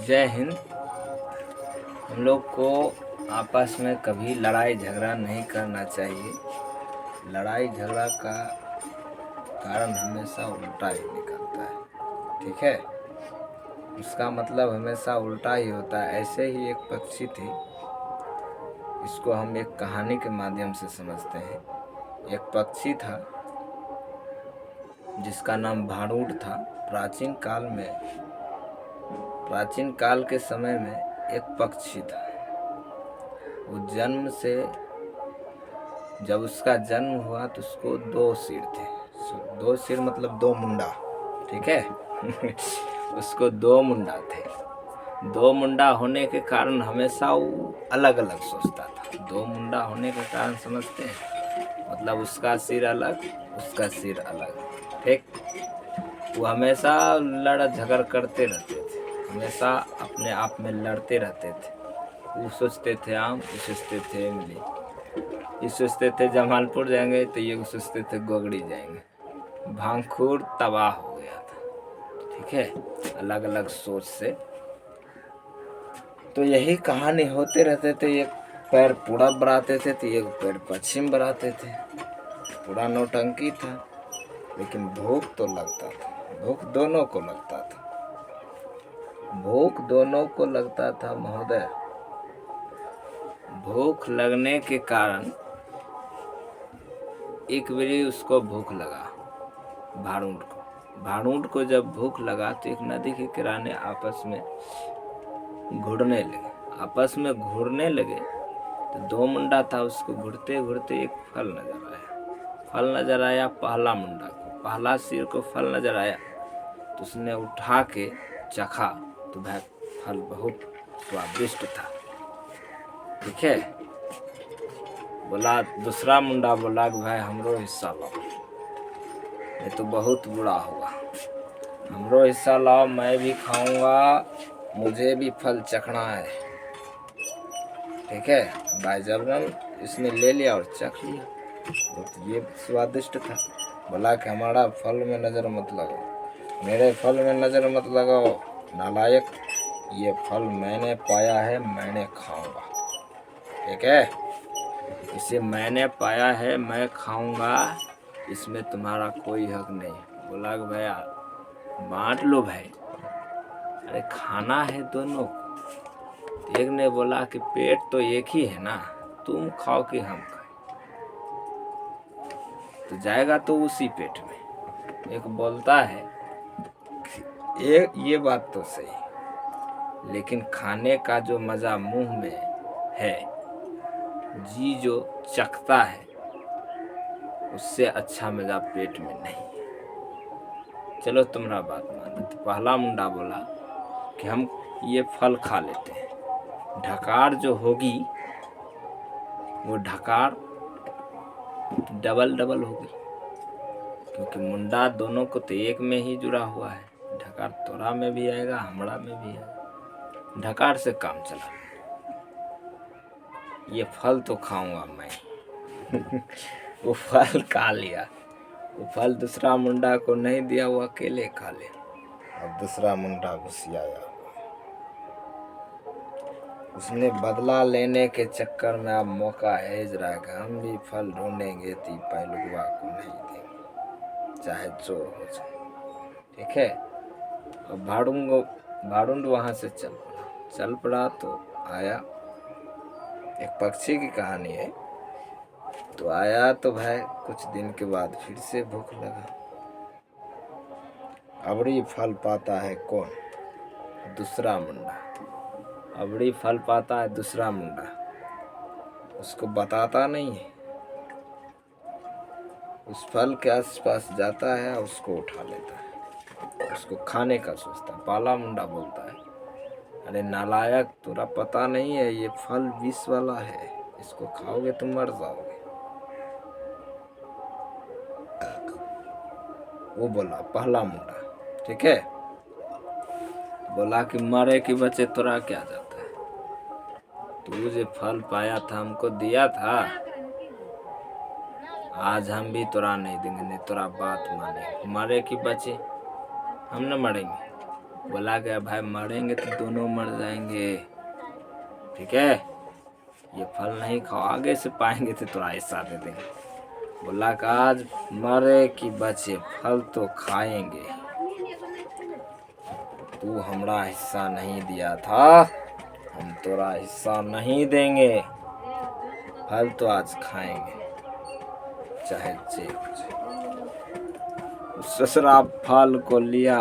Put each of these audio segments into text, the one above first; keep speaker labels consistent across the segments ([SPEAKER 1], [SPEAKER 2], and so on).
[SPEAKER 1] जय हिंद। हम लोग को आपस में कभी लड़ाई झगड़ा नहीं करना चाहिए। लड़ाई झगड़ा का कारण हमेशा उल्टा ही निकलता है, ठीक है। उसका मतलब हमेशा उल्टा ही होता है। ऐसे ही एक पक्षी थी, इसको हम एक कहानी के माध्यम से समझते हैं। एक पक्षी था जिसका नाम भाड़ूट था। प्राचीन काल के समय में एक पक्षी था। वो जन्म से, जब उसका जन्म हुआ तो उसको 2 सिर थे। 2 सिर मतलब 2 मुंडा, ठीक है। उसको 2 मुंडा थे। 2 मुंडा होने के कारण हमेशा वो अलग अलग सोचता था। 2 मुंडा होने के कारण समझते हैं, मतलब उसका सिर अलग, उसका सिर अलग, ठीक। वो हमेशा लड़ झगड़ करते रहते थे, हमेशा अपने आप में लड़ते रहते थे। वो सोचते थे आम, वो सोचते थे इमली, ये सोचते थे जमालपुर जाएंगे, तो ये सोचते थे गोगड़ी जाएंगे। भांगखोर तबाह हो गया था, ठीक है, अलग अलग सोच से। तो यही कहानी होते रहते थे। एक पैर पूरब बढ़ाते थे तो एक पैर पश्चिम बढ़ाते थे। पूरा नौटंकी था, लेकिन भूख तो लगता था। भूख दोनों को लगता था, भूख दोनों को लगता था महोदय। भूख लगने के कारण एक बारी उसको भूख लगा, भाड़ूट को जब भूख लगा तो एक नदी के किनारे आपस में घुरने लगे। तो 2 मुंडा था, उसको घुरते घुरते एक फल नजर आया। पहला मुंडा को, पहला सिर को फल नजर आया तो उसने उठा के चखा, तो भाई फल बहुत स्वादिष्ट था, ठीक है। बोला, दूसरा मुंडा बोला कि भाई हमरो हिस्सा लाओ, ये तो बहुत बुरा हुआ, हमरो हिस्सा लाओ, मैं भी खाऊंगा, मुझे भी फल चखना है, ठीक है। भाई जबरन इसने ले लिया और चख लिया, तो ये स्वादिष्ट था। बोला कि हमारा फल में नजर मत लगाओ, मेरे फल में नजर मत लगाओ नालायक, ये फल मैंने पाया है, मैंने खाऊंगा, ठीक है। इसे मैंने पाया है, मैं खाऊंगा, इसमें तुम्हारा कोई हक नहीं। बोला कि भाई बांट लो भाई, अरे खाना है दोनों को। एक ने बोला कि पेट तो एक ही है ना, तुम खाओ कि हम खाए, तो जाएगा तो उसी पेट में। एक बोलता है ये बात तो सही, लेकिन खाने का जो मजा मुंह में है, जी जो चखता है, उससे अच्छा मजा पेट में नहीं। चलो तुम्हारा बात मानो। तो पहला मुंडा बोला कि हम ये फल खा लेते हैं, ढकार जो होगी वो ढकार डबल होगी, क्योंकि मुंडा दोनों को तो एक में ही जुड़ा हुआ है। ढकार तोरा में भी आएगा, हमरा में भी आएगा, ढकार से काम चला। ये फल तो खाऊंगा मैं। वो फल खा लिया। वो फल दूसरा मुंडा को नहीं दिया, वो अकेले खा ले। और दूसरा मुंडा घुसियाया, उसने बदला लेने के चक्कर में अब मौका हेज रहा है, हम भी फल ढूंढेंगे तो पहलुआ को नहीं देंगे, चाहे चोर हो जाए, ठीक है। और भाड़ूट वहां से चल पड़ा। तो आया, एक पक्षी की कहानी है। तो आया तो भाई कुछ दिन के बाद फिर से भूख लगा। अबड़ी फल पाता है कौन? दूसरा मुंडा। अबड़ी फल पाता है दूसरा मुंडा, उसको बताता नहीं है, उस फल के आसपास जाता है, उसको उठा लेता है, उसको खाने का सोचता है। पहला मुंडा बोलता है, अरे नालायक, तुरा पता नहीं है ये फल विष वाला है, इसको खाओगे तो मर जाओगे। वो बोला पहला मुंडा, ठीक है। बोला कि मरे कि बचे तुरा क्या जाता है, तू जो फल पाया था, हमको दिया था, आज हम भी तुरा नहीं देंगे, नहीं तुरा बात माने। मरे कि बचे, हम न मरेंगे, बोला गया भाई मरेंगे तो दोनों मर जाएंगे, ठीक है, ये फल नहीं खाओ, आगे से पाएंगे तो थोड़ा हिस्सा दे देंगे। बोला कि आज मरे कि बचे फल तो खाएंगे, तू हमारा हिस्सा नहीं दिया था, हम तोरा हिस्सा नहीं देंगे, फल तो आज खाएंगे चाहे जे हो जाए। ससुरा फल को लिया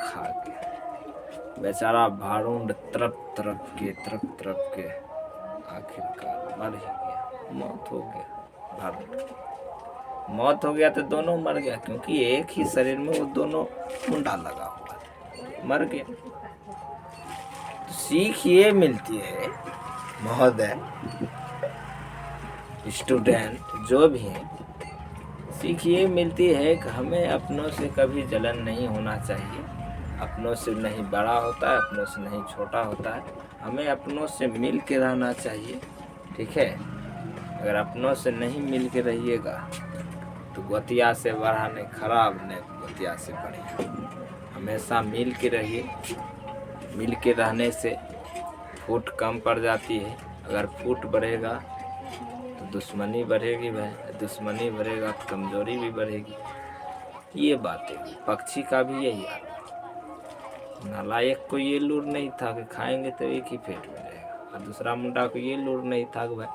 [SPEAKER 1] खा के, बेचारा भारूड तरप तरप के आखिरकार मर ही गया, मौत हो गया। भारूड मौत हो गया तो दोनों मर गया, क्योंकि एक ही शरीर में वो दोनों मुंडा लगा हुआ था, मर गया। तो सीख ये मिलती है महोदय, स्टूडेंट जो भी हैं, सीख ये मिलती है कि हमें अपनों से कभी जलन नहीं होना चाहिए। अपनों से नहीं बड़ा होता है, अपनों से नहीं छोटा होता है, हमें अपनों से मिल के रहना चाहिए, ठीक है। अगर अपनों से नहीं मिल के रहिएगा तो गोतिया से बढ़ाने खराब, नहीं गोतिया से बढ़िया। हमेशा मिल के रहिए, मिल के रहने से फूट कम पड़ जाती है। अगर फूट बढ़ेगा तो दुश्मनी बढ़ेगी भाई, दुश्मनी बढ़ेगा तो कमजोरी भी बढ़ेगी। ये बातें पक्षी का भी यही हाल। नालायक को ये लूर नहीं था कि खाएंगे तो एक ही पेट में रहेगा, और दूसरा मुंडा को ये लूर नहीं था कि भाई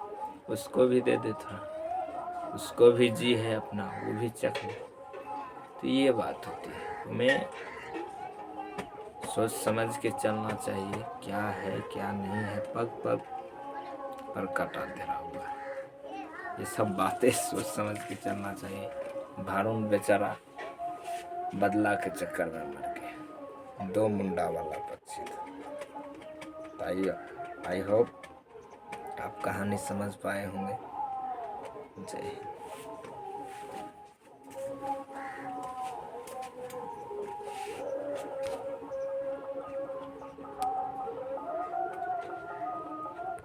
[SPEAKER 1] उसको भी दे दे थोड़ा, उसको भी जी है अपना, वो भी चख ले। तो ये बात होती है, हमें सोच समझ के चलना चाहिए, क्या है क्या नहीं है, पग पग पर काटा धरा हुआ है। ये सब बातें सोच समझ के चलना चाहिए। भारून बेचारा बदला के चक्कर में मर गया, दो मुंडा वाला पक्षी था। आई होप आप कहानी समझ पाए होंगे। जय हिंद।